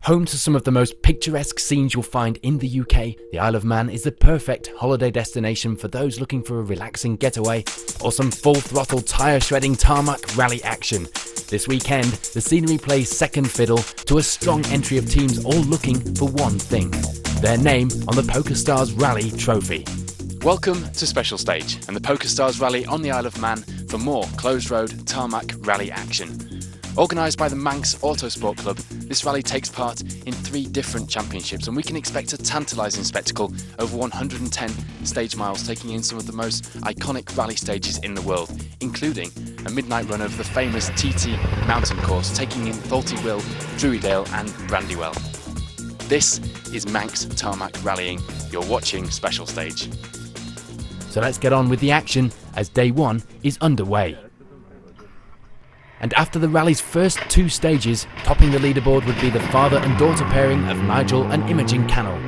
Home to some of the most picturesque scenes you'll find in the UK, the Isle of Man is the perfect holiday destination for those looking for a relaxing getaway or some full-throttle tyre-shredding tarmac rally action. This weekend, the scenery plays second fiddle to a strong entry of teams all looking for one thing: their name on the Pokerstars Rally Trophy. Welcome to Special Stage and the Pokerstars Rally on the Isle of Man for more closed-road tarmac rally action. Organised by the Manx Autosport Club, this rally takes part in 3 different championships, and we can expect a tantalising spectacle over 110 stage miles, taking in some of the most iconic rally stages in the world, including a midnight run over the famous TT mountain course, taking in Tholty Will, Druidale and Brandywell. This is Manx Tarmac Rallying. You're watching Special Stage. So let's get on with the action as day 1 is underway. And after the rally's first 2 stages, topping the leaderboard would be the father and daughter pairing of Nigel and Imogen Cannell.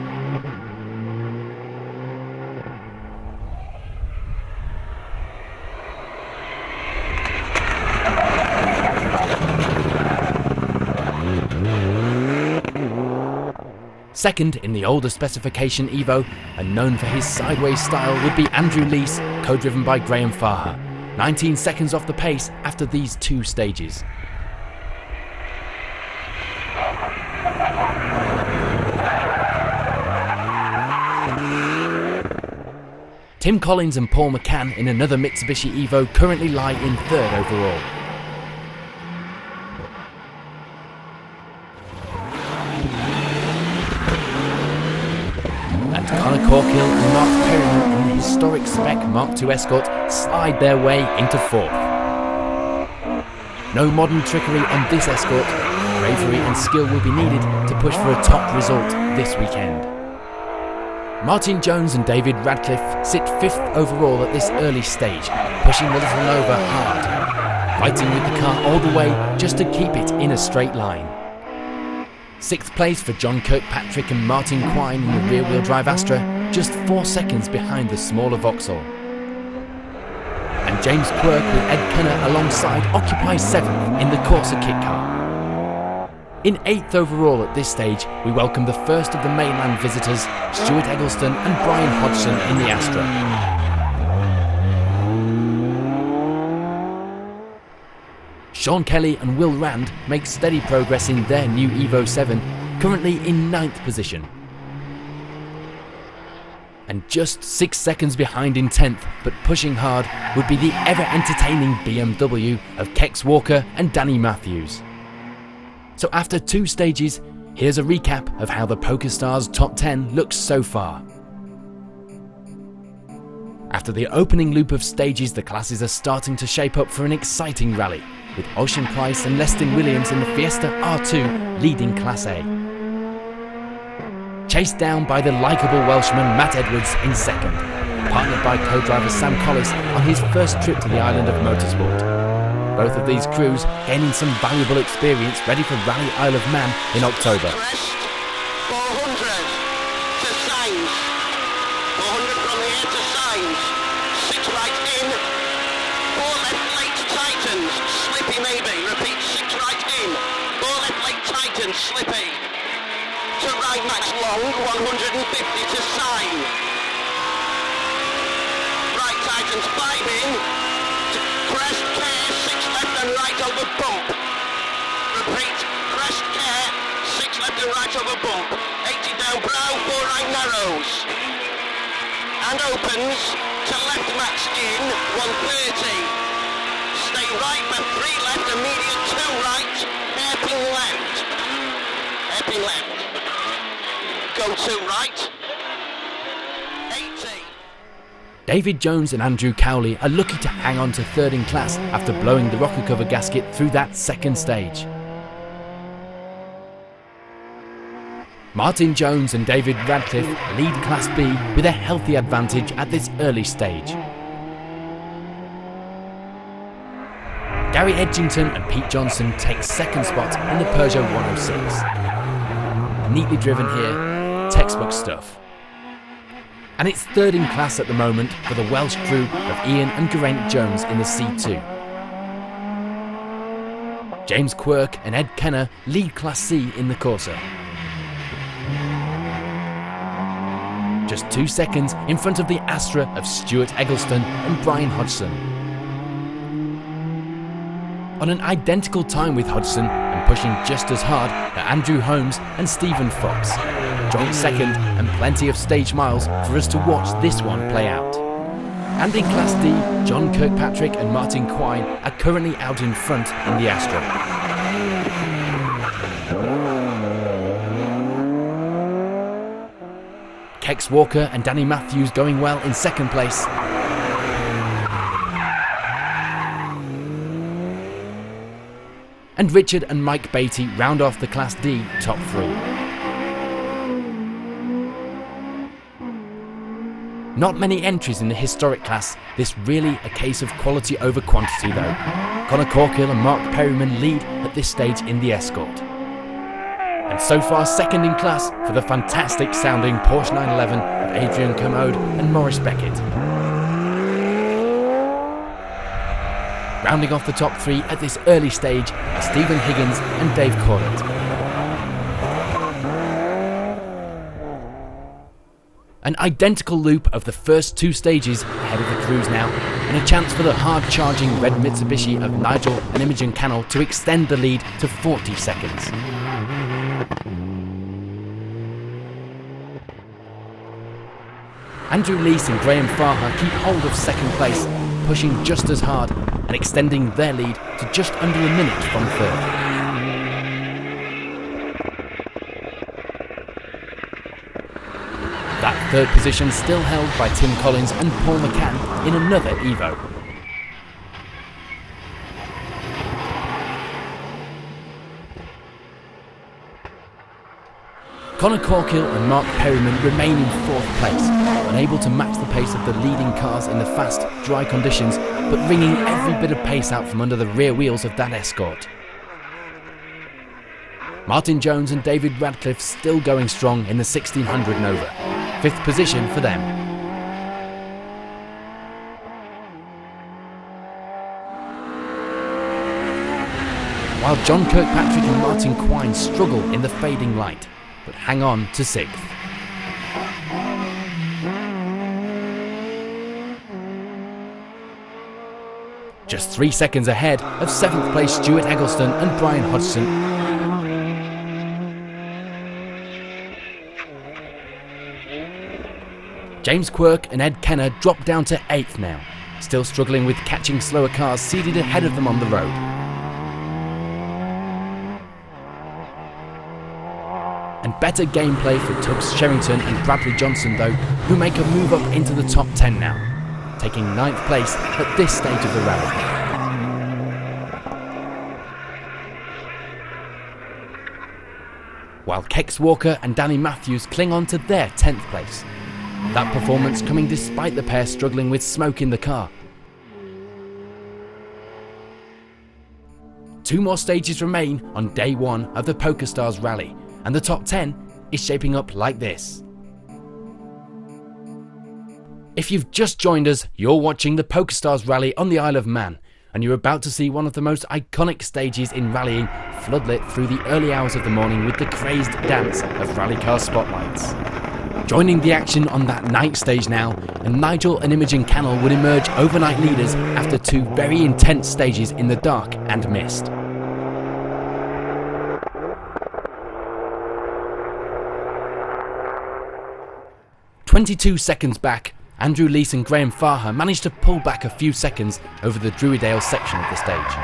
Second in the older specification Evo, and known for his sideways style, would be Andrew Leese, co-driven by Graham Farha. 19 seconds off the pace after these 2 stages. Tim Collins and Paul McCann in another Mitsubishi Evo currently lie in 3rd overall. And Connor Corkill and Mark Perryman in the historic spec Mark II Escort slide their way into 4th. No modern trickery on this Escort. Bravery and skill will be needed to push for a top result this weekend. Martin Jones and David Radcliffe sit 5th overall at this early stage, pushing the Little Nova hard, fighting with the car all the way just to keep it in a straight line. 6th place for John Kirkpatrick and Martin Quine in the rear-wheel drive Astra, just 4 seconds behind the smaller Vauxhall. And James Quirk with Ed Cunner alongside occupies 7th in the Corsa kit car. In 8th overall at this stage, we welcome the first of the mainland visitors, Stuart Eggleston and Brian Hodgson in the Astra. Sean Kelly and Will Rand make steady progress in their new Evo 7, currently in 9th position. And just 6 seconds behind in 10th, but pushing hard, would be the ever-entertaining BMW of Kex Walker and Danny Matthews. So after 2 stages, here's a recap of how the Pokerstars Top 10 looks so far. After the opening loop of stages, the classes are starting to shape up for an exciting rally, with Ocean Price and Leston Williams in the Fiesta R2 leading Class A. Chased down by the likeable Welshman Matt Edwards in 2nd, partnered by co-driver Sam Collis on his first trip to the island of motorsport. Both of these crews gaining some valuable experience ready for Rally Isle of Man in October. 400 to Sainz, 400 from the air to Sainz, 6 right in, 4 left late Titans, slippy maybe, repeat 6 right in, 4 left late Titans, slippy, to right Max Long, 150 to Sign, right Titans 5 in, to Crest Care, 6 left and right over bump, repeat, Crest Care, 6 left and right over bump, 80 down brow, 4 right narrows, and opens to left Max in, 130. Stay right for 3 left, immediate 2 right, hairpin left, hairpin left, go 2 right, 80. David Jones and Andrew Cowley are lucky to hang on to 3rd in class after blowing the rocker cover gasket through that 2nd stage. Martin Jones and David Radcliffe lead Class B with a healthy advantage at this early stage. Gary Edgington and Pete Johnson take 2nd spot in the Peugeot 106. Neatly driven here, textbook stuff. And it's 3rd in class at the moment for the Welsh crew of Ian and Geraint Jones in the C2. James Quirk and Ed Kenner lead Class C in the Corsa. just 2 seconds in front of the Astra of Stuart Eggleston and Brian Hodgson. On an identical time with Hodgson and pushing just as hard are Andrew Holmes and Stephen Fox. Joint second and plenty of stage miles for us to watch this one play out. And in Class D, John Kirkpatrick and Martin Quine are currently out in front in the Astra. Kex Walker and Danny Matthews going well in second place. And Richard and Mike Beatty round off the Class D top 3. Not many entries in the historic class, this really a case of quality over quantity though. Conor Corkill and Mark Perryman lead at this stage in the escort. And so far second in class for the fantastic sounding Porsche 911 of Adrian Kermode and Maurice Beckett. Rounding off the top 3 at this early stage are Stephen Higgins and Dave Corlett. An identical loop of the first 2 stages ahead of the crews now, and a chance for the hard-charging red Mitsubishi of Nigel and Imogen Cannell to extend the lead to 40 seconds. Andrew Lees and Graham Farha keep hold of second place, pushing just as hard and extending their lead to just under a minute from third. That third position still held by Tim Collins and Paul McCann in another Evo. Conor Corkill and Mark Perryman remain in 4th place, unable to match the pace of the leading cars in the fast, dry conditions, but wringing every bit of pace out from under the rear wheels of that escort. Martin Jones and David Radcliffe still going strong in the 1600 Nova. 5th position for them. While John Kirkpatrick and Martin Quine struggle in the fading light, but hang on to 6th. Just 3 seconds ahead of 7th place Stuart Eggleston and Brian Hodgson. James Quirk and Ed Kenner drop down to 8th now, still struggling with catching slower cars seated ahead of them on the road. And better gameplay for Tubbs Sherrington and Bradley Johnson though, who make a move up into the top 10 now, taking 9th place at this stage of the rally. While Kex Walker and Danny Matthews cling on to their 10th place. That performance coming despite the pair struggling with smoke in the car. 2 more stages remain on day 1 of the Pokerstars rally, and the top 10 is shaping up like this. If you've just joined us, you're watching the Pokerstars rally on the Isle of Man, and you're about to see one of the most iconic stages in rallying floodlit through the early hours of the morning with the crazed dance of rally car spotlights. Joining the action on that night stage now, and Nigel and Imogen Cannell would emerge overnight leaders after 2 very intense stages in the dark and mist. "22 seconds back, Andrew Lees and Graham Farha managed to pull back a few seconds over the Druidale section of the stage.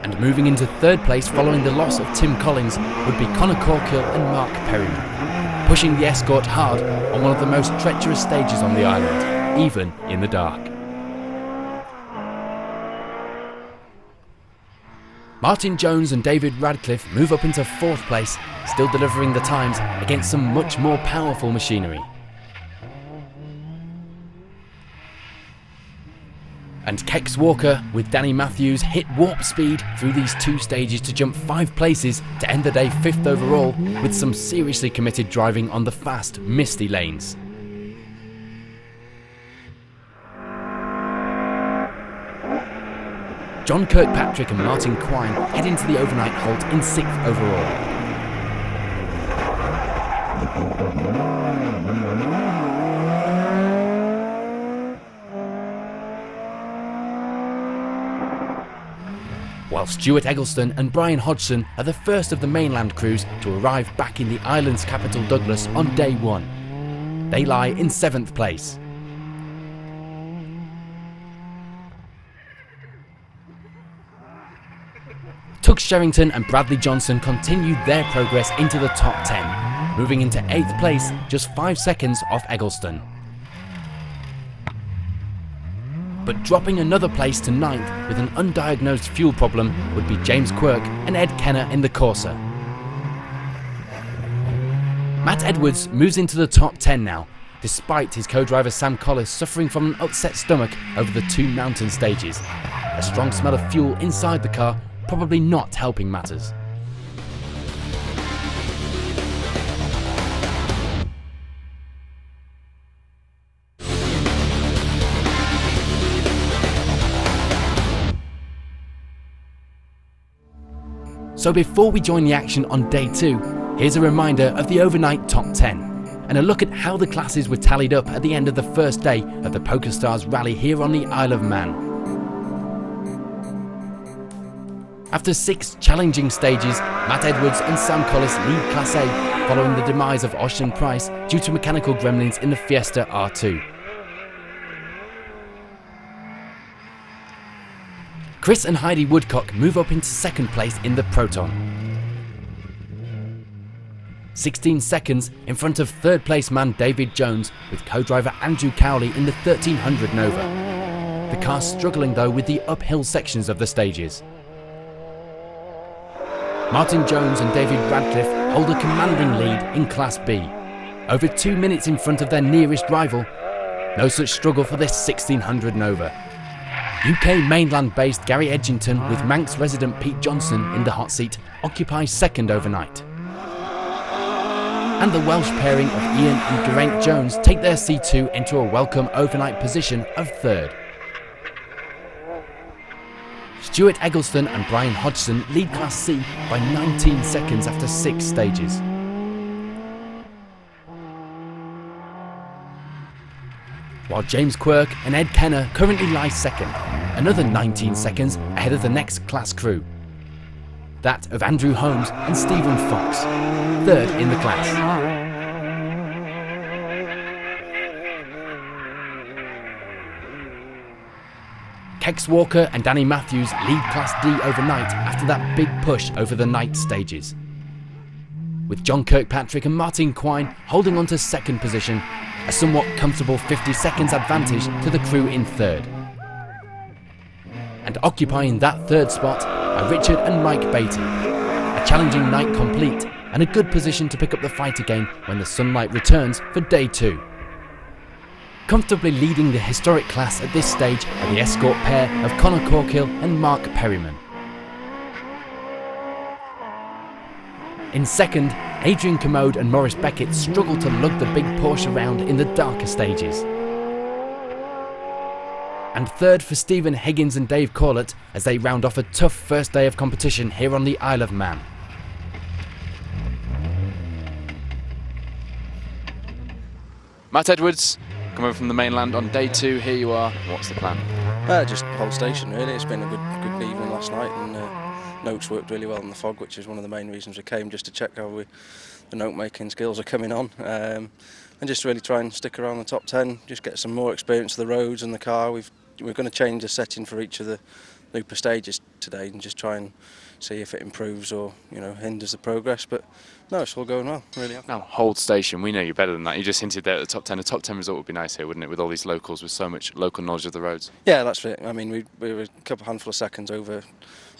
And moving into 3rd place following the loss of Tim Collins would be Conor Corkill and Mark Perryman, pushing the escort hard on one of the most treacherous stages on the island, even in the dark. Martin Jones and David Radcliffe move up into 4th place, still delivering the times against some much more powerful machinery. And Kex Walker with Danny Matthews hit warp speed through these 2 stages to jump 5 places to end the day 5th overall, with some seriously committed driving on the fast, misty lanes. John Kirkpatrick and Martin Quine head into the overnight halt in 6th overall. While Stuart Eggleston and Brian Hodgson are the first of the mainland crews to arrive back in the island's capital Douglas on day one. They lie in 7th place. Tugg Sherrington and Bradley Johnson continued their progress into the top 10, moving into 8th place, just 5 seconds off Eggleston. But dropping another place to 9th with an undiagnosed fuel problem would be James Quirk and Ed Kenner in the Corsa. Matt Edwards moves into the top 10 now, despite his co-driver Sam Collis suffering from an upset stomach over the 2 mountain stages. A strong smell of fuel inside the car probably not helping matters. So before we join the action on day 2, here's a reminder of the overnight top 10, and a look at how the classes were tallied up at the end of the first day of the Pokerstars rally here on the Isle of Man. After 6 challenging stages, Matt Edwards and Sam Collis lead Class A, following the demise of Ocean Price due to mechanical gremlins in the Fiesta R2. Chris and Heidi Woodcock move up into 2nd place in the Proton. 16 seconds in front of 3rd place man David Jones, with co-driver Andrew Cowley in the 1300 Nova. The car struggling though with the uphill sections of the stages. Martin Jones and David Radcliffe hold a commanding lead in Class B, over 2 minutes in front of their nearest rival. No such struggle for this 1600 Nova. UK mainland-based Gary Edgington with Manx resident Pete Johnson in the hot seat occupies 2nd overnight. And the Welsh pairing of Ian and Geraint Jones take their C2 into a welcome overnight position of 3rd. Stuart Eggleston and Brian Hodgson lead Class C by 19 seconds after 6 stages. While James Quirk and Ed Kenner currently lie 2nd, another 19 seconds ahead of the next class crew. That of Andrew Holmes and Stephen Fox, 3rd in the class. Kex Walker and Danny Matthews lead Class D overnight after that big push over the night stages, with John Kirkpatrick and Martin Quine holding on to 2nd position, a somewhat comfortable 50 seconds advantage to the crew in 3rd. And occupying that 3rd spot are Richard and Mike Beatty. A challenging night complete and a good position to pick up the fight again when the sunlight returns for day 2. Comfortably leading the historic class at this stage are the escort pair of Conor Corkill and Mark Perryman. In 2nd, Adrian Commode and Maurice Beckett struggle to lug the big Porsche around in the darker stages. And 3rd for Stephen Higgins and Dave Corlett as they round off a tough first day of competition here on the Isle of Man. Matt Edwards, coming from the mainland on day 2, here you are. What's the plan? Just hold station really. It's been a good evening last night, and Notes worked really well in the fog, which is one of the main reasons we came, just to check how the note making skills are coming on, and just really try and stick around the top 10, just get some more experience of the roads and the car. We're going to change the setting for each of the looper stages today and just try and see if it improves or hinders the progress, but no, it's all going well, really. Now, hold station, we know you're better than that. You just hinted there at the top 10. A top 10 result would be nice here, wouldn't it, with all these locals with so much local knowledge of the roads? Yeah, that's it. I mean, we were a handful of seconds over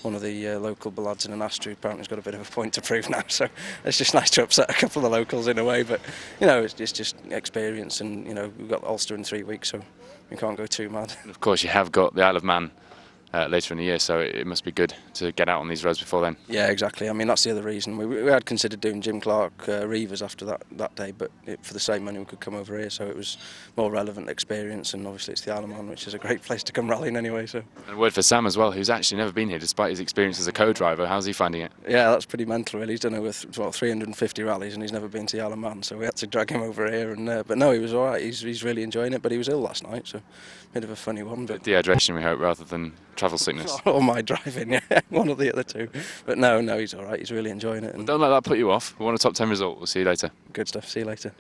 one of the local lads in an Astra, who apparently has got a bit of a point to prove now, so it's just nice to upset a couple of the locals in a way, but it's just experience, and we've got Ulster in 3 weeks, so we can't go too mad. And of course you have got the Isle of Man later in the year, so it must be good to get out on these roads before then. Yeah, exactly. I mean, that's the other reason. We had considered doing Jim Clark Reavers after that day, but for the same money we could come over here, so it was more relevant experience, and obviously it's the Isle of Man, which is a great place to come rallying anyway. So. And a word for Sam as well, who's actually never been here despite his experience as a co-driver. How's he finding it? Yeah, that's pretty mental really. He's done over 350 rallies and he's never been to the Isle of Man, so we had to drag him over here. And but no, he was all right. He's really enjoying it, but he was ill last night, so a bit of a funny one. But dehydration, we hope, rather than travel sickness. Or my driving, yeah, one or the other two. But no, he's all right. He's really enjoying it. And Don't let that put you off. We want a top 10 result. We'll see you later. Good stuff. See you later.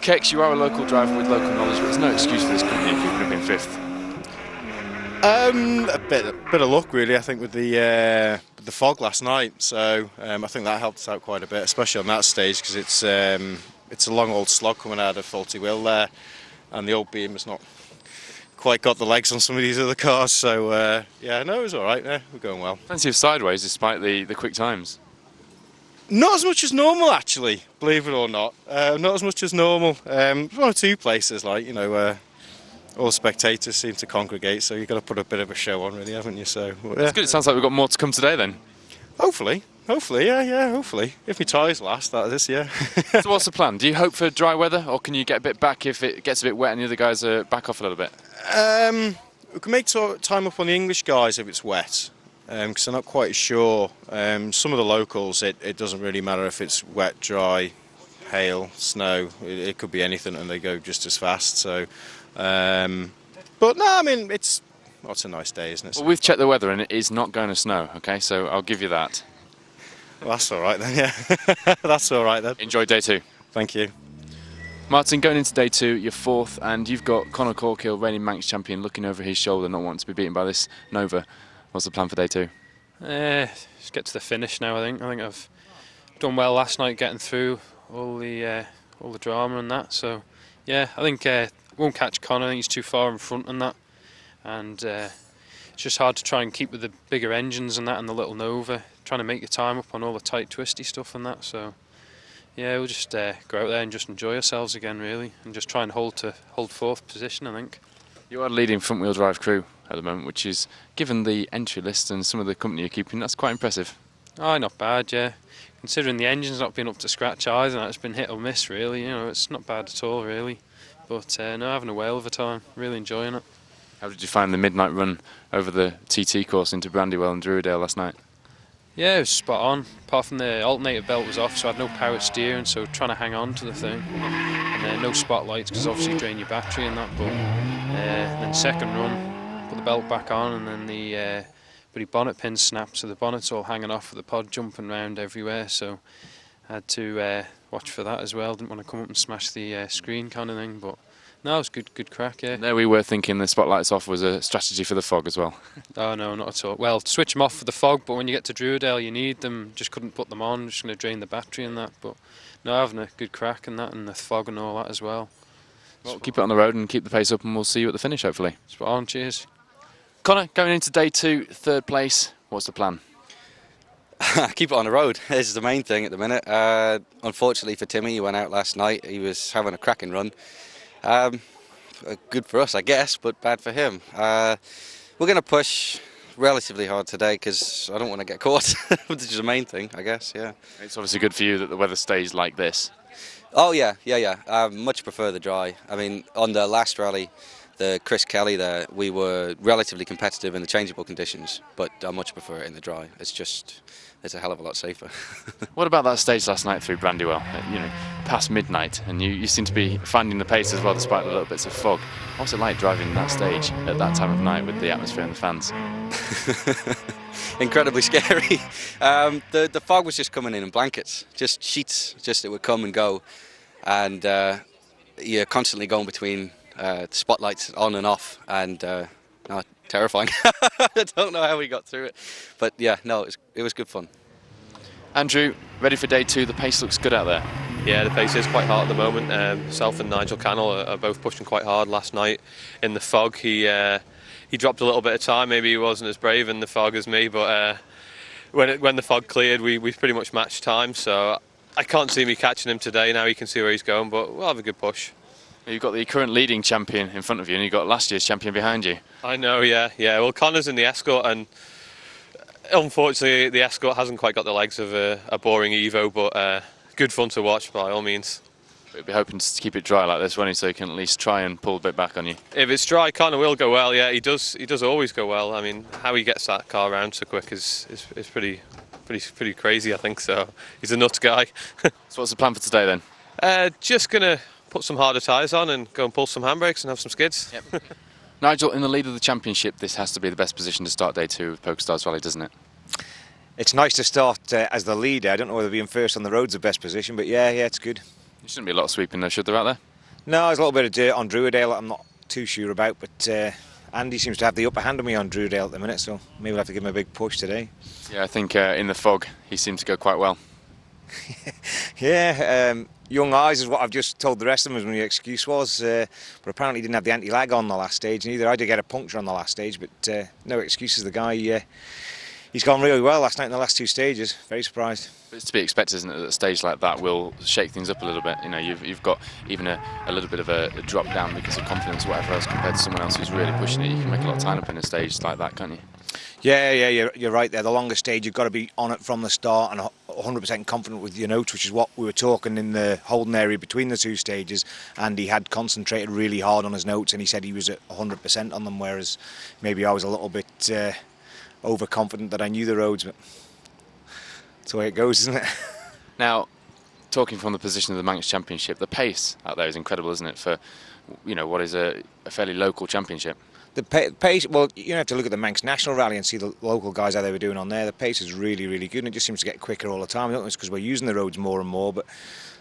Kex, you are a local driver with local knowledge, but there's no excuse for this company if you could have been fifth. A bit of luck really, I think, with the fog last night. So I think that helped us out quite a bit, especially on that stage, because it's a long old slog coming out of faulty wheel there, and the old beam has not quite got the legs on some of these other cars. So yeah, no, it was all right. Yeah, we're going well. Plenty of sideways despite the quick times. Not as much as normal, actually, believe it or not. Not as much as normal. One or two places, like, you know, all the spectators seem to congregate, so you've got to put a bit of a show on, really, haven't you? So yeah. It's good. It sounds like we've got more to come today then. Hopefully, yeah, hopefully. If my tyres last, that is, yeah. So what's the plan? Do you hope for dry weather, or can you get a bit back if it gets a bit wet and the other guys back off a little bit? We can make time up on the English guys if it's wet, because I'm not quite sure. Some of the locals, it doesn't really matter if it's wet, dry, hail, snow. It could be anything, and they go just as fast. So, but no, I mean it's a nice day, isn't it? Well, we've checked the weather, and it is not going to snow. Okay, so I'll give you that. Well, that's all right then. Yeah, that's all right then. Enjoy day 2. Thank you. Martin, going into day 2, you're 4th, and you've got Conor Corkill, reigning Manx champion, looking over his shoulder, not wanting to be beaten by this Nova. What's the plan for day 2? Just get to the finish now. I think I've done well last night, getting through all the drama and that. So yeah, I think won't catch Conor. I think he's too far in front and that, and it's just hard to try and keep with the bigger engines and that, and the little Nova, trying to make your time up on all the tight, twisty stuff and that. So yeah, we'll just go out there and just enjoy ourselves again, really, and just try and hold 4th position, I think. You are leading front-wheel drive crew at the moment, which is, given the entry list and some of the company you're keeping, that's quite impressive. Oh, not bad, yeah. Considering the engine's not been up to scratch either, it's been hit or miss, really. You know, it's not bad at all, really. But no, having a whale of a time, really enjoying it. How did you find the midnight run over the TT course into Brandywell and Druidale last night? Yeah, it was spot on. Apart from the alternator belt was off, so I had no power steering, so trying to hang on to the thing. And no spotlights, because obviously you drain your battery and that. But then second run, put the belt back on, and then the bonnet pin snapped, so the bonnet's all hanging off with the pod jumping around everywhere. So I had to watch for that as well. Didn't want to come up and smash the screen kind of thing, but no, it was good crack, yeah. There we were thinking the spotlights off was a strategy for the fog as well. Oh no, not at all. Well, switch them off for the fog, but when you get to Druidale you need them. Just couldn't put them on, just going to drain the battery and that. But no, having a good crack and that, and the fog and all that as well. Well, keep it on the road and keep the pace up, and we'll see you at the finish, hopefully. Spot on, cheers. Conor, going into day 2, 3rd place, what's the plan? Keep it on the road. This is the main thing at the minute. Unfortunately for Timmy, he went out last night. He was having a cracking run. Good for us, I guess, but bad for him. We're going to push relatively hard today because I don't want to get caught, which is the main thing, I guess, yeah. It's obviously good for you that the weather stays like this. Oh, yeah. I much prefer the dry. I mean, on the last rally, the Chris Kelly there, we were relatively competitive in the changeable conditions, but I much prefer it in the dry. It's a hell of a lot safer. What about that stage last night through Brandywell? Past midnight, and you seem to be finding the pace as well, despite the little bits of fog. What's it like driving that stage at that time of night with the atmosphere and the fans? Incredibly scary. The fog was just coming in blankets, just sheets, it would come and go, and you're constantly going between spotlights on and off, and terrifying. I don't know how we got through it, but yeah, no, it was good fun. Andrew, ready for day 2? The pace looks good out there. Yeah, the pace is quite hard at the moment. Self and Nigel Cannell are both pushing quite hard last night in the fog. He dropped a little bit of time. Maybe he wasn't as brave in the fog as me, but when the fog cleared, we pretty much matched time. So I can't see me catching him today. Now you can see where he's going, but we'll have a good push. You've got the current leading champion in front of you, and you've got last year's champion behind you. I know, yeah. Well, Connor's in the Escort, and unfortunately the Escort hasn't quite got the legs of a boring Evo, but good fun to watch by all means. We'll be hoping to keep it dry like this, won't he, so he can at least try and pull a bit back on you. If it's dry, Connor will go well. Yeah, he does always go well. I mean, how he gets that car around so quick is pretty crazy, I think. So he's a nuts guy. So what's the plan for today then? Just gonna put some harder tyres on and go and pull some handbrakes and have some skids. Yep. Nigel, in the lead of the championship, this has to be the best position to start day 2 of Pokerstars Rally, doesn't it? It's nice to start as the leader. I don't know whether being first on the road's the best position, but yeah, it's good. There shouldn't be a lot of sweeping though, should there, out there? No, there's a little bit of dirt on Druidale I'm not too sure about, but Andy seems to have the upper hand on me on Druidale at the minute, so maybe we'll have to give him a big push today. Yeah, I think in the fog he seemed to go quite well. Yeah, young eyes is what I've just told the rest of them as my excuse was, but apparently he didn't have the anti-lag on the last stage neither. I did get a puncture on the last stage, but no excuses. The guy, he's gone really well last night in the last 2 stages. Very surprised. But it's to be expected, isn't it, that a stage like that will shake things up a little bit. You know, you've got even a little bit of a drop down because of confidence or whatever else compared to someone else who's really pushing it. You can make a lot of time up in a stage like that, can't you? Yeah, you're right there. The longer stage, you've got to be on it from the start and 100% confident with your notes, which is what we were talking in the holding area between the 2 stages. And he had concentrated really hard on his notes, and he said he was at 100% on them, whereas maybe I was a little bit overconfident that I knew the roads, but that's the way it goes, isn't it? Now, talking from the position of the Manx Championship, the pace out there is incredible, isn't it, for what is a fairly local championship? The pace, well, you have to look at the Manx National Rally and see the local guys how they were doing on there. The pace is really, really good, and it just seems to get quicker all the time. I don't know if it's because we're using the roads more and more, but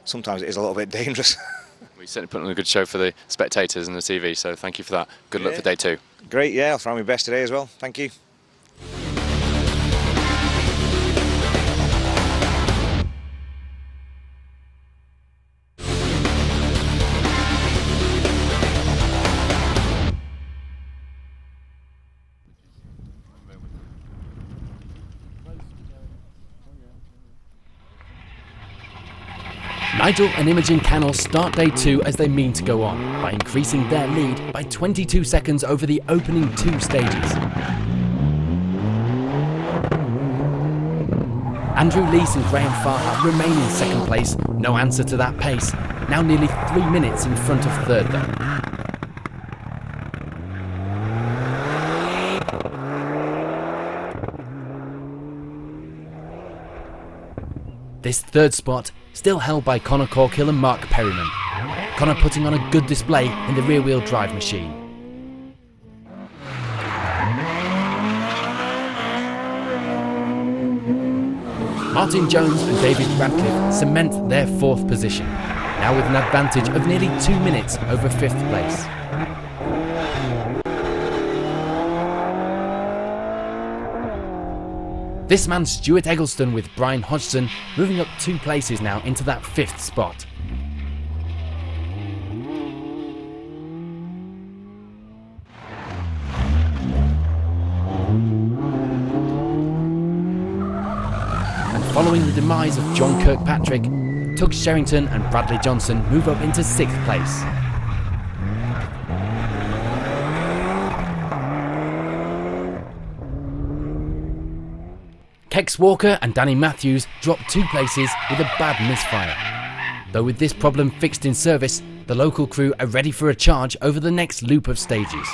sometimes it is a little bit dangerous. We certainly put on a good show for the spectators and the TV, so thank you for that. Good luck for day 2. Great, yeah, I'll try my best today as well. Thank you. Nigel and Imogen Cannell start day 2 as they mean to go on, by increasing their lead by 22 seconds over the opening 2 stages. Andrew Lees and Graham Farhat remain in second place, no answer to that pace, now nearly 3 minutes in front of third though. This third spot still held by Connor Corkill and Mark Perryman. Connor putting on a good display in the rear-wheel drive machine. Martin Jones and David Radcliffe cement their 4th position, now with an advantage of nearly 2 minutes over 5th place. This man Stuart Eggleston with Brian Hodgson moving up 2 places now into that 5th spot. And following the demise of John Kirkpatrick, Tug Sherrington and Bradley Johnson move up into 6th place. Kex Walker and Danny Matthews drop 2 places with a bad misfire. Though with this problem fixed in service, the local crew are ready for a charge over the next loop of stages.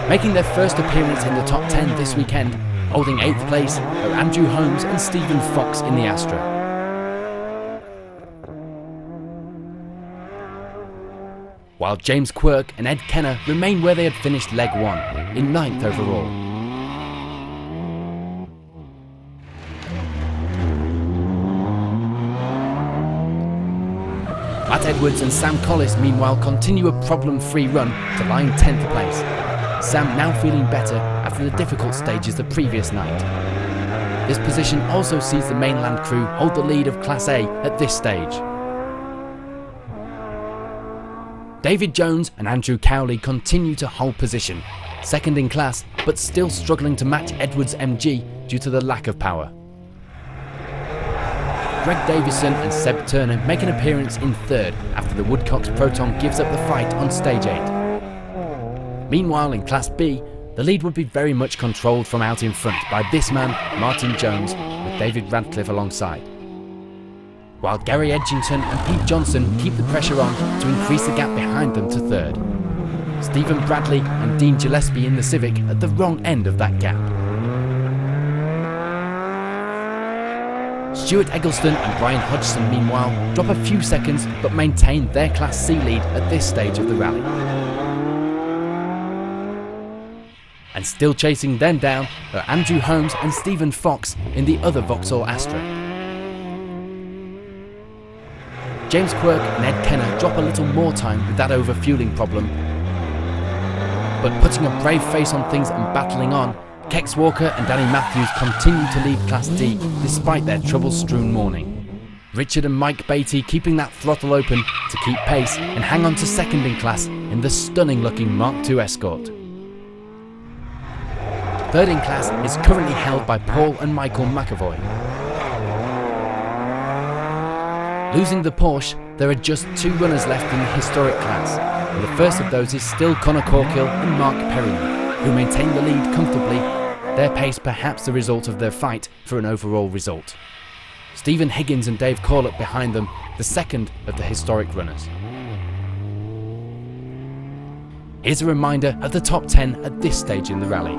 Making their first appearance in the top 10 this weekend, holding 8th place are Andrew Holmes and Stephen Fox in the Astra. While James Quirk and Ed Kenner remain where they had finished leg 1, in 9th overall. Matt Edwards and Sam Collis meanwhile continue a problem-free run to line 10th place. Sam now feeling better after the difficult stages the previous night. This position also sees the mainland crew hold the lead of Class A at this stage. David Jones and Andrew Cowley continue to hold position, second in class, but still struggling to match Edwards' MG due to the lack of power. Greg Davison and Seb Turner make an appearance in third after the Woodcocks Proton gives up the fight on stage 8. Meanwhile, in Class B, the lead would be very much controlled from out in front by this man, Martin Jones, with David Radcliffe alongside. While Gary Edgington and Pete Johnson keep the pressure on to increase the gap behind them to third. Stephen Bradley and Dean Gillespie in the Civic at the wrong end of that gap. Stuart Eggleston and Brian Hodgson, meanwhile, drop a few seconds but maintain their Class C lead at this stage of the rally. And still chasing them down are Andrew Holmes and Stephen Fox in the other Vauxhall Astra. James Quirk and Ed Kenner drop a little more time with that overfueling problem. But putting a brave face on things and battling on, Kex Walker and Danny Matthews continue to lead Class D despite their trouble-strewn morning. Richard and Mike Beatty keeping that throttle open to keep pace and hang on to second in class in the stunning-looking Mark II Escort. Third in class is currently held by Paul and Michael McAvoy. Losing the Porsche, there are just 2 runners left in the historic class, and the first of those is still Conor Corkill and Mark Perryman, who maintain the lead comfortably, their pace perhaps the result of their fight for an overall result. Stephen Higgins and Dave Corlett behind them, the second of the historic runners. Here's a reminder of the top 10 at this stage in the rally.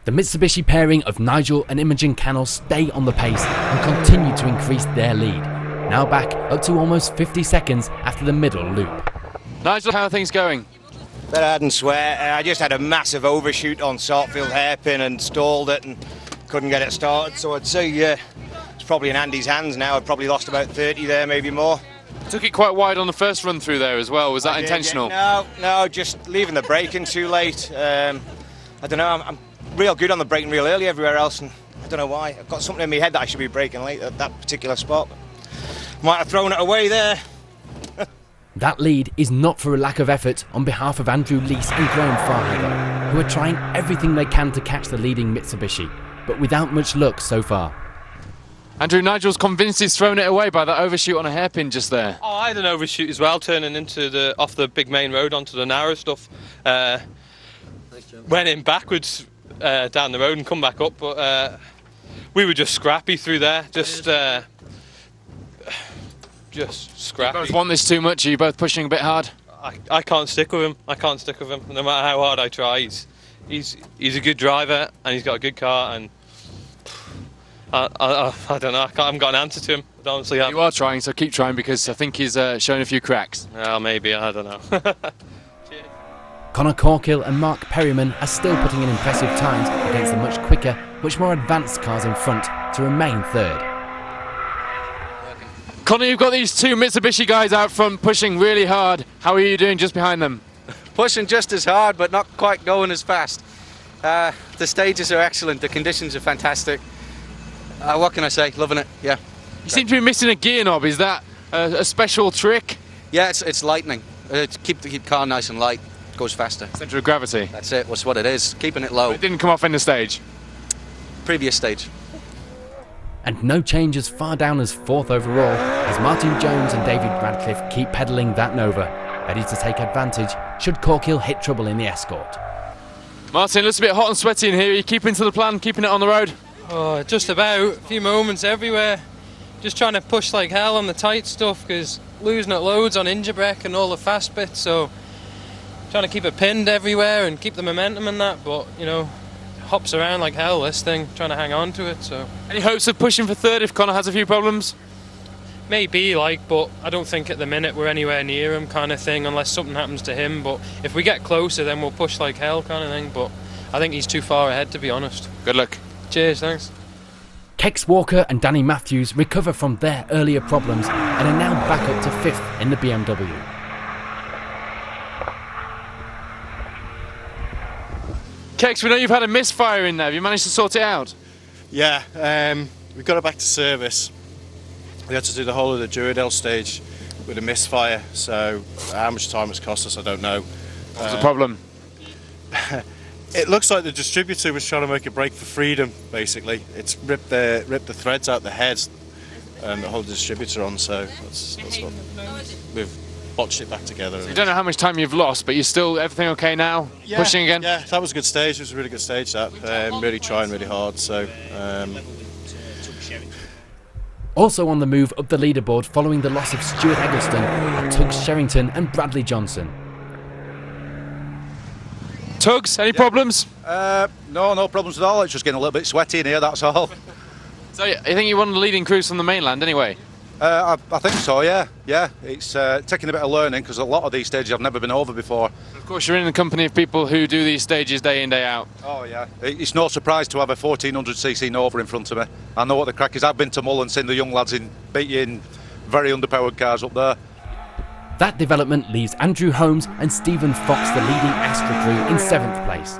The Mitsubishi pairing of Nigel and Imogen Cannell stay on the pace and continue to increase their lead, now back up to almost 50 seconds after the middle loop. Nigel, how are things going? But I didn't swear. I just had a massive overshoot on Saltfield hairpin and stalled it and couldn't get it started. So I'd say it's probably in Andy's hands now. I've probably lost about 30 there, maybe more. Took it quite wide on the first run through there as well. Was that intentional? No, just leaving the braking too late. I don't know. I'm real good on the braking real early everywhere else, and I don't know why. I've got something in my head that I should be braking late at that particular spot. Might have thrown it away there. That lead is not for a lack of effort on behalf of Andrew Leese and Graham Farhager, who are trying everything they can to catch the leading Mitsubishi, but without much luck so far. Andrew, Nigel's convinced he's thrown it away by that overshoot on a hairpin just there. Oh, I had an overshoot as well, turning into off the big main road onto the narrow stuff. Went in backwards down the road and come back up, but we were just scrappy through there, just scrappy. You both want this too much? Are you both pushing a bit hard? I can't stick with him. No matter how hard I try. He's a good driver and he's got a good car, and I don't know. I haven't got an answer to him. I honestly haven't. You are trying, so keep trying, because I think he's showing a few cracks. Well, maybe, I don't know. Conor Corkill and Mark Perryman are still putting in impressive times against the much quicker, much more advanced cars in front to remain third. Conor, you've got these 2 Mitsubishi guys out front pushing really hard. How are you doing just behind them? Pushing just as hard, but not quite going as fast. The stages are excellent, the conditions are fantastic. What can I say? Loving it, yeah. You seem to be missing a gear knob. Is that a special trick? Yeah, it's lightning. Keep the car nice and light. Goes faster. Centre of gravity. That's it. That's what it is. Keeping it low. It didn't come off in the stage. Previous stage. And no change as far down as 4th overall, as Martin Jones and David Radcliffe keep pedalling that Nova, ready to take advantage should Corkill hit trouble in the Escort. Martin, looks a bit hot and sweaty in here. Are you keeping to the plan, keeping it on the road? Oh, just about. A few moments everywhere. Just trying to push like hell on the tight stuff, because losing it loads on Ingebrek and all the fast bits, so trying to keep it pinned everywhere and keep the momentum in that, but you know, hops around like hell, this thing, trying to hang on to it. So any hopes of pushing for third if Conor has a few problems? Maybe, but I don't think at the minute we're anywhere near him, kind of thing, unless something happens to him. But if we get closer, then we'll push like hell, kind of thing. But I think he's too far ahead, to be honest. Good luck. Cheers, thanks. Kex Walker and Danny Matthews recover from their earlier problems and are now back up to 5th in the BMW. Kex, we know you've had a misfire in there. Have you managed to sort it out? Yeah, we got it back to service. We had to do the whole of the Duradel stage with a misfire. So how much time it's cost us, I don't know. What's the problem? It looks like the distributor was trying to make a break for freedom. Basically, it's ripped the threads out the heads and the whole distributor on. So that's what we've botched it back together. You don't know how much time you've lost, but you're still everything okay now? Yeah, pushing again? Yeah, that was a good stage. It was a really good stage. That really trying really hard. So. Also on the move up the leaderboard following the loss of Stuart Eggleston are Tugs Sherrington and Bradley Johnson. Tugs, any problems? No problems at all. It's just getting a little bit sweaty in here, that's all. So you think you won the leading cruise from the mainland anyway? I think so, yeah. It's taking a bit of learning because a lot of these stages I've never been over before. Of course, you're in the company of people who do these stages day in, day out. Oh, yeah. It's no surprise to have a 1400cc Nova in front of me. I know what the crack is. I've been to Mull and seen the young lads beating very underpowered cars up there. That development leaves Andrew Holmes and Stephen Fox, the leading Astra crew, in 7th place.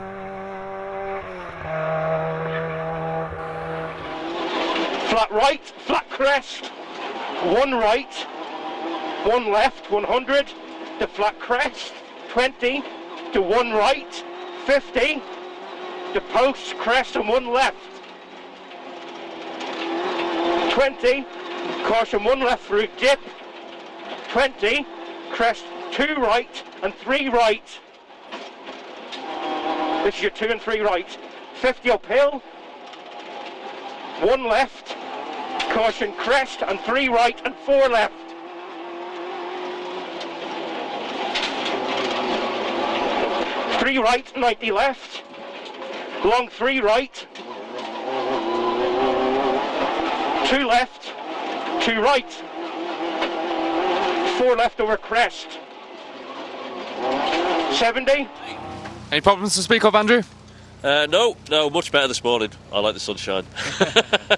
Flat right, flat crest, 1 right, 1 left, 100, to flat crest, 20, to 1 right, 50, to post, crest and 1 left, 20, caution 1 left through dip, 20, crest 2 right and 3 right. This is your 2 and 3 right. 50 uphill, 1 left, caution crest and 3 right and 4 left. Three right, 90 left, long 3 right, 2 left, 2 right, 4 left over crest. 70. Any problems to speak of, Andrew? No, much better this morning. I like the sunshine.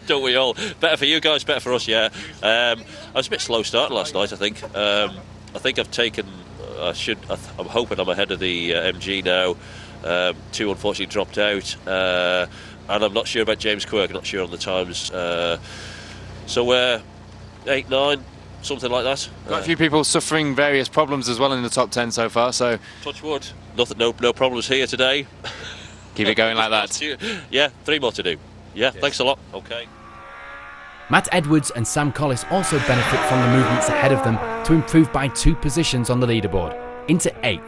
Don't we all? Better for you guys, better for us, yeah. I was a bit slow starting last night, I think. I think I've taken, I'm hoping I'm ahead of the MG now. 2 unfortunately dropped out. And I'm not sure about James Quirk, I'm not sure on the times. So 8, 9, something like that. Quite a few people suffering various problems as well in the top 10 so far, so... Touch wood. No problems here today. Keep it going like that. Yeah, 3 more to do. Yeah, yes. Thanks a lot. Okay. Matt Edwards and Sam Collis also benefit from the movements ahead of them to improve by 2 positions on the leaderboard, into 8th.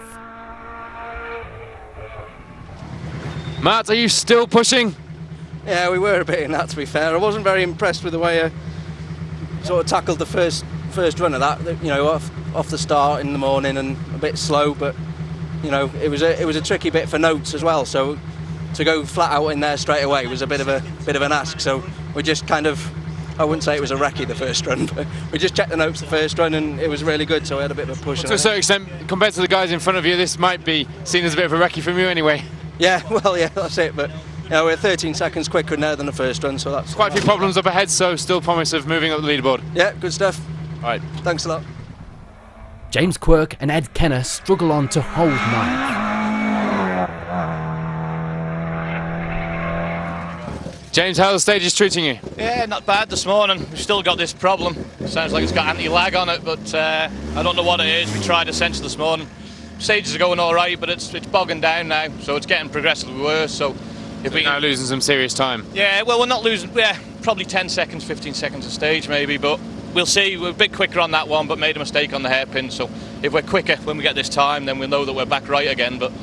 Matt, are you still pushing? Yeah, we were a bit in that, to be fair. I wasn't very impressed with the way I sort of tackled the first run of that. You know, off the start in the morning and a bit slow, but you know, it was a tricky bit for notes as well. So to go flat out in there straight away was a bit of an ask. So we just kind of, I wouldn't say it was a recce the first run, but we just checked the notes the first run and it was really good. So we had a bit of a push. To a certain extent, compared to the guys in front of you, this might be seen as a bit of a recce from you anyway. Yeah, well, yeah, that's it. But you know, we're 13 seconds quicker now than the first run, so that's quite a few problems up ahead. So still promise of moving up the leaderboard. Yeah, good stuff. All right, thanks a lot. James Quirk and Ed Kenner struggle on to hold 9th. James, how are the stages treating you? Yeah, not bad this morning. We've still got this problem. Sounds like it's got anti-lag on it, but I don't know what it is. We tried a sensor this morning. Stages are going all right, but it's bogging down now, so it's getting progressively worse. So if we're now losing some serious time. Yeah, well, we're not losing. Yeah, probably 10 seconds, 15 seconds a stage maybe, but we'll see. We're a bit quicker on that one, but made a mistake on the hairpin. So if we're quicker when we get this time, then we'll know that we're back right again. But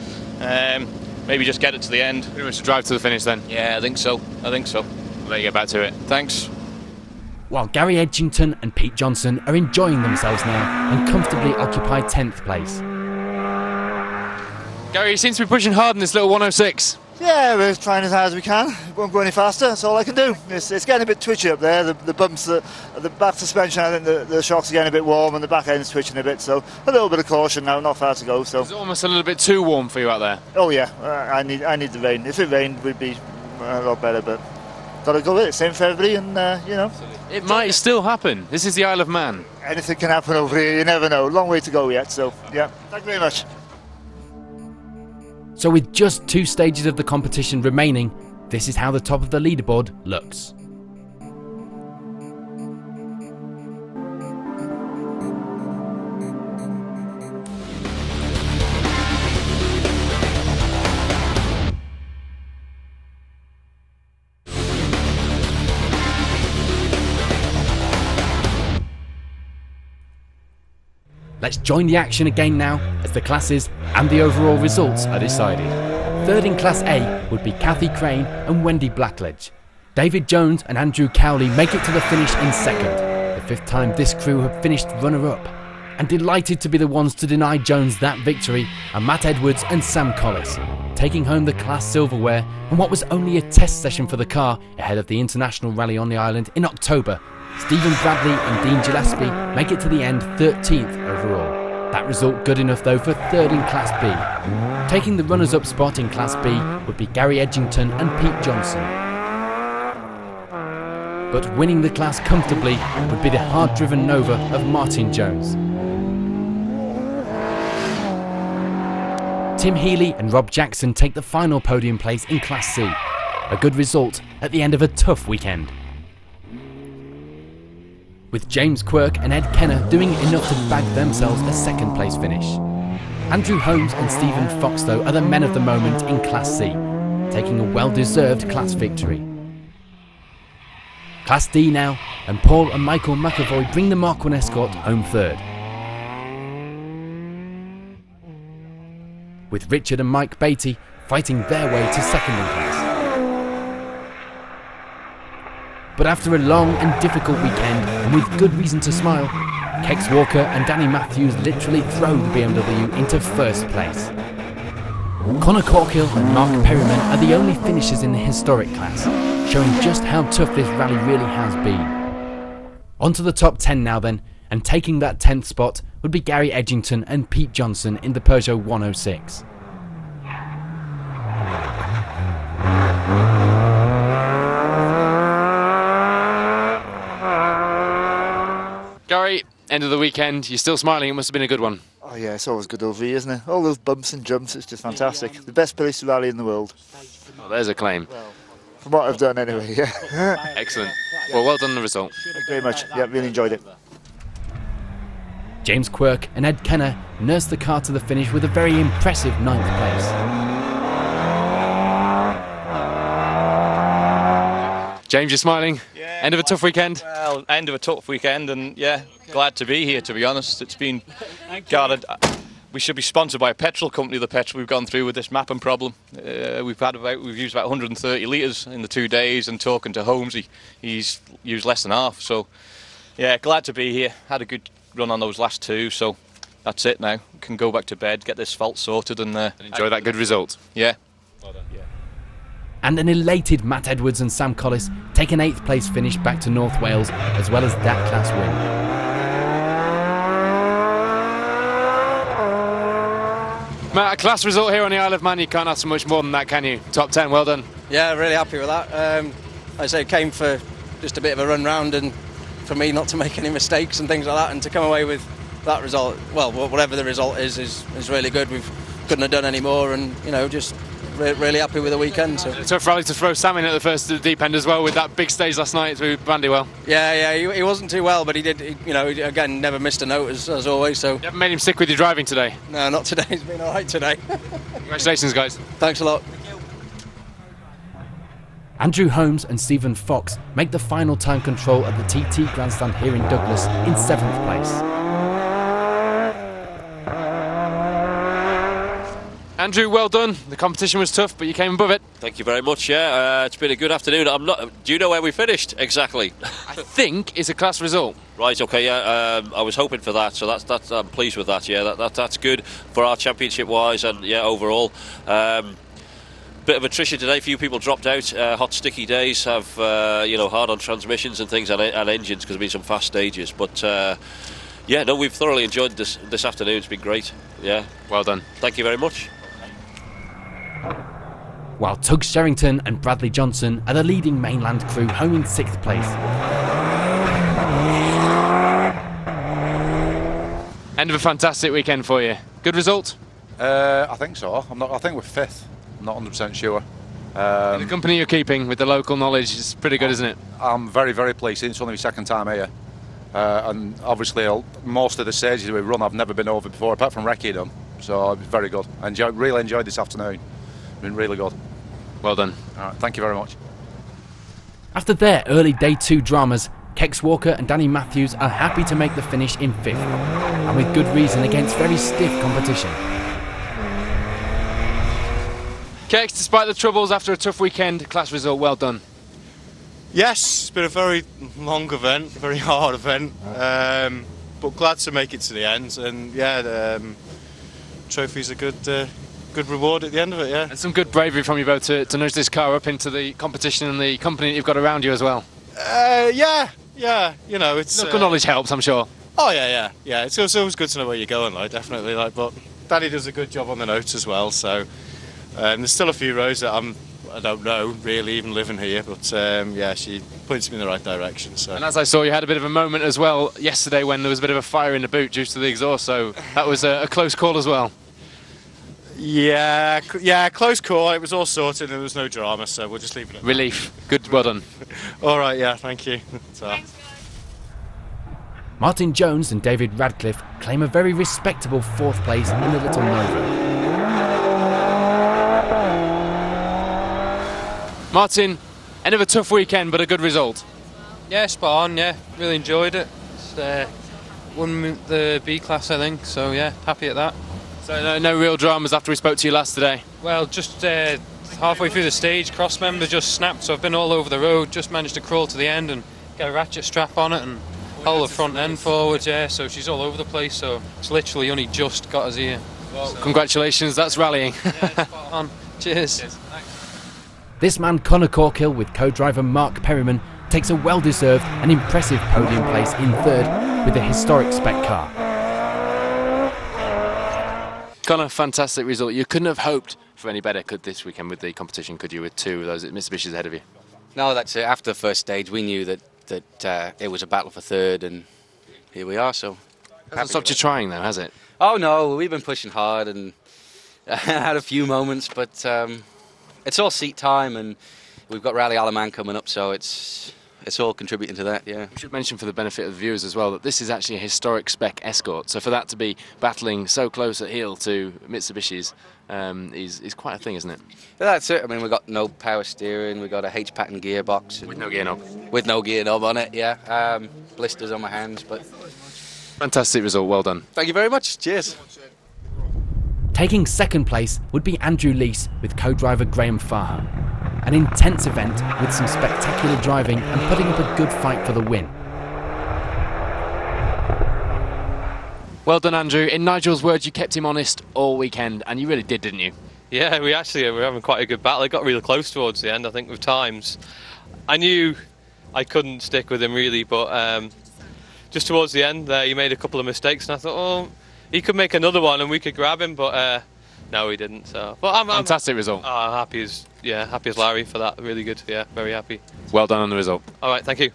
maybe just get it to the end. Pretty much drive to the finish then. Yeah, I think so. I'll let you get back to it. Thanks. While Gary Edgington and Pete Johnson are enjoying themselves now and comfortably occupy 10th place. Gary, you seem to be pushing hard in this little 106. Yeah, we're trying as hard as we can. It won't go any faster, that's all I can do. It's getting a bit twitchy up there. The bumps, the back suspension, I think the shocks are getting a bit warm and the back end's twitching a bit, so a little bit of caution now, not far to go. So it's almost a little bit too warm for you out there. Oh yeah, I need the rain. If it rained, we'd be a lot better, but got to go with it. Same for everybody, and you know. It might still happen. This is the Isle of Man. Anything can happen over here, you never know. Long way to go yet, so yeah. Thank you very much. So with just 2 stages of the competition remaining, this is how the top of the leaderboard looks. Let's join the action again now as the classes and the overall results are decided. Third in Class A would be Kathy Crane and Wendy Blackledge. David Jones and Andrew Cowley make it to the finish in second, the fifth time this crew have finished runner-up. And delighted to be the ones to deny Jones that victory are Matt Edwards and Sam Collis, taking home the class silverware on what was only a test session for the car ahead of the International Rally on the Island in October. Stephen Bradley and Dean Gillespie make it to the end 13th overall. That result good enough though for third in Class B. Taking the runners-up spot in Class B would be Gary Edgington and Pete Johnson. But winning the class comfortably would be the hard-driven Nova of Martin Jones. Tim Healy and Rob Jackson take the final podium place in Class C. A good result at the end of a tough weekend. With James Quirk and Ed Kenner doing enough to bag themselves a second place finish. Andrew Holmes and Stephen Fox though are the men of the moment in Class C, taking a well-deserved class victory. Class D now, and Paul and Michael McAvoy bring the Mark I Escort home third. With Richard and Mike Beatty fighting their way to second in class. But after a long and difficult weekend, and with good reason to smile, Kex Walker and Danny Matthews literally throw the BMW into first place. Connor Corkill and Mark Perryman are the only finishers in the historic class, showing just how tough this rally really has been. On to the top 10 now then, and taking that 10th spot would be Gary Edgington and Pete Johnson in the Peugeot 106. Gary, end of the weekend, you're still smiling, it must have been a good one. Oh yeah, it's always good over here, isn't it? All those bumps and jumps, it's just fantastic. The best place to rally in the world. Well, there's a claim. From what I've done anyway, yeah. Excellent. Well done on the result. Thank you very much. Yeah, really enjoyed it. James Quirk and Ed Kenner nursed the car to the finish with a very impressive 9th place. James, you're smiling. Yeah, end of a tough weekend. Well, end of a tough weekend, and yeah, glad to be here. To be honest, it's been. We should be sponsored by a petrol company. The petrol we've gone through with this mapping problem. We've used about 130 litres in the 2 days, and talking to Holmes, he's used less than half. So, yeah, glad to be here. Had a good run on those last two, so that's it now. Can go back to bed, get this fault sorted, and enjoy that good result. Yeah. Well done. Yeah. And an elated Matt Edwards and Sam Collis take an 8th place finish back to North Wales, as well as that class win. Matt, a class result here on the Isle of Man, you can't ask for much more than that, can you? Top 10, well done. Yeah, really happy with that. I say came for just a bit of a run round, and for me not to make any mistakes and things like that, and to come away with that result, well, whatever the result is really good. We couldn't have done any more, and just really happy with the weekend. So. A tough rally to throw Sam in at the first deep end as well, with that big stage last night through Brandywell. Yeah, he wasn't too well, but he did. He again never missed a note as always. So. You haven't made him sick with your driving today? No, not today. He's been all right today. Congratulations, guys. Thanks a lot. Andrew Holmes and Stephen Fox make the final time control at the TT Grandstand here in Douglas in 7th place. Andrew, well done. The competition was tough, but you came above it. Thank you very much. Yeah, it's been a good afternoon. Do you know where we finished exactly? I think it's a class result. Right. Okay. Yeah. I was hoping for that, so that's I'm pleased with that. Yeah. That's good for our championship wise, and yeah, overall. Bit of attrition today. Few people dropped out. Hot, sticky days have hard on transmissions and things and engines because there's been some fast stages. But yeah, no, we've thoroughly enjoyed this afternoon. It's been great. Yeah. Well done. Thank you very much. While Tuggs Sherrington and Bradley Johnson are the leading mainland crew home in 6th place. End of a fantastic weekend for you. Good result? I think so. I think we're 5th. I'm not 100% sure. The company you're keeping with the local knowledge is pretty good, isn't it? I'm very, very pleased. It's only my 2nd time here. And obviously most of the stages we run I've never been over before, apart from Wrecking. So it's very good. Really enjoyed this afternoon. It's been really good. Well done. All right, thank you very much. After their early day 2 dramas, Kex Walker and Danny Matthews are happy to make the finish in 5th, and with good reason against very stiff competition. Kex, despite the troubles after a tough weekend, class result, well done. Yes, it's been a very long event, very hard event, but glad to make it to the end. And yeah, trophy's a good reward at the end of it. Yeah, And some good bravery from you both to nudge this car up into the competition and the company that you've got around you as well. Yeah. You know, it's Local knowledge helps, I'm sure. Oh yeah. It's always good to know where you're going, like definitely. Like, but Danny does a good job on the notes as well. So there's still a few rows that I don't know really, even living here. But yeah, she points me in the right direction. So. And as I saw, you had a bit of a moment as well yesterday when there was a bit of a fire in the boot due to the exhaust. So that was a close call as well. Yeah, close call. It was all sorted and there was no drama, so we'll just leave it at Relief. Good, well done. All right, yeah, thank you. Martin Jones and David Radcliffe claim a very respectable 4th place in the Little Nova. Martin, end of a tough weekend, but a good result. Yeah, spot on, yeah. Really enjoyed it. Won the B class, I think, so yeah, happy at that. So no real dramas after we spoke to you last today? Well, just halfway through the stage, cross member just snapped, so I've been all over the road, just managed to crawl to the end and get a ratchet strap on it and hold the front end forward, yeah, so she's all over the place, so it's literally only just got us here. Well, so. Congratulations, that's rallying. Yeah, spot on. Cheers. This man Connor Corkill with co-driver Mark Perryman takes a well-deserved and impressive podium place in 3rd with the historic spec car. Connor, fantastic result. You couldn't have hoped for any better this weekend with the competition, could you, with 2 of those Mitsubishis ahead of you? No, that's it. After the first stage, we knew that it was a battle for 3rd, and here we are. So hasn't stopped you trying, though, has it? Oh no, we've been pushing hard and had a few moments, but it's all seat time, and we've got Rally Alaman coming up, so it's all contributing to that, yeah. We should mention for the benefit of the viewers as well that this is actually a historic spec Escort, so for that to be battling so close at heel to Mitsubishis is quite a thing, isn't it? Yeah, that's it. I mean, we've got no power steering, we've got a H-pattern gearbox. With no gear knob. With no gear knob on it, yeah. Blisters on my hands, but... Fantastic result, well done. Thank you very much, cheers. Taking 2nd place would be Andrew Leese with co-driver Graham Farham. An intense event with some spectacular driving and putting up a good fight for the win. Well done, Andrew. In Nigel's words, you kept him honest all weekend, and you really did, didn't you? Yeah, we were having quite a good battle. It got really close towards the end, I think, with times. I knew I couldn't stick with him really, but just towards the end there, he made a couple of mistakes, and I thought, oh, he could make another one and we could grab him, but no, he didn't. So, but fantastic result. I'm happy as Larry for that. Really good. Yeah, very happy. Well done on the result. All right, thank you.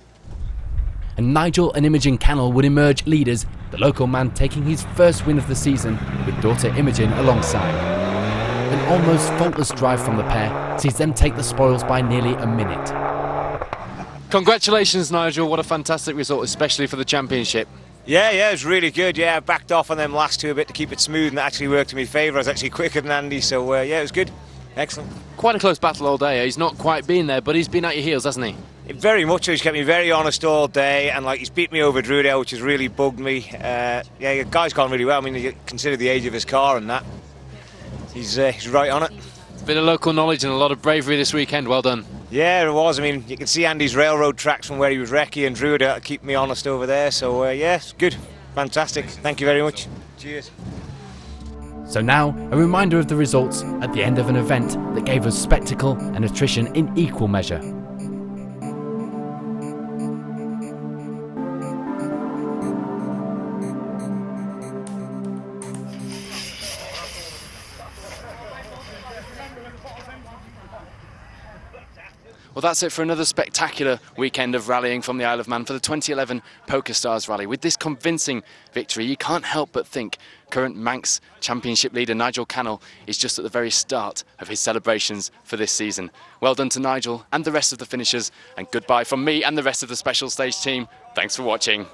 And Nigel and Imogen Cannell would emerge leaders, the local man taking his first win of the season with daughter Imogen alongside. An almost faultless drive from the pair sees them take the spoils by nearly a minute. Congratulations, Nigel. What a fantastic result, especially for the championship. Yeah, it was really good. Yeah, I backed off on them last 2 a bit to keep it smooth, and that actually worked in my favour. I was actually quicker than Andy, so yeah, it was good. Excellent. Quite a close battle all day. He's not quite been there, but he's been at your heels, hasn't he? Very much so. He's kept me very honest all day, and he's beat me over Drudale, which has really bugged me. Yeah, the guy's gone really well. I mean, you consider the age of his car and that. He's right on it. It's been a local knowledge and a lot of bravery this weekend. Well done. Yeah, it was. I mean, you can see Andy's railroad tracks from where he was wrecky, and Drudale keep me honest over there. So yeah, it's good. Fantastic. Thank you very much. Cheers. So now, a reminder of the results at the end of an event that gave us spectacle and attrition in equal measure. Well, that's it for another spectacular weekend of rallying from the Isle of Man for the 2011 Pokerstars Rally. With this convincing victory, you can't help but think current Manx Championship leader Nigel Cannell is just at the very start of his celebrations for this season. Well done to Nigel and the rest of the finishers, and goodbye from me and the rest of the special stage team. Thanks for watching.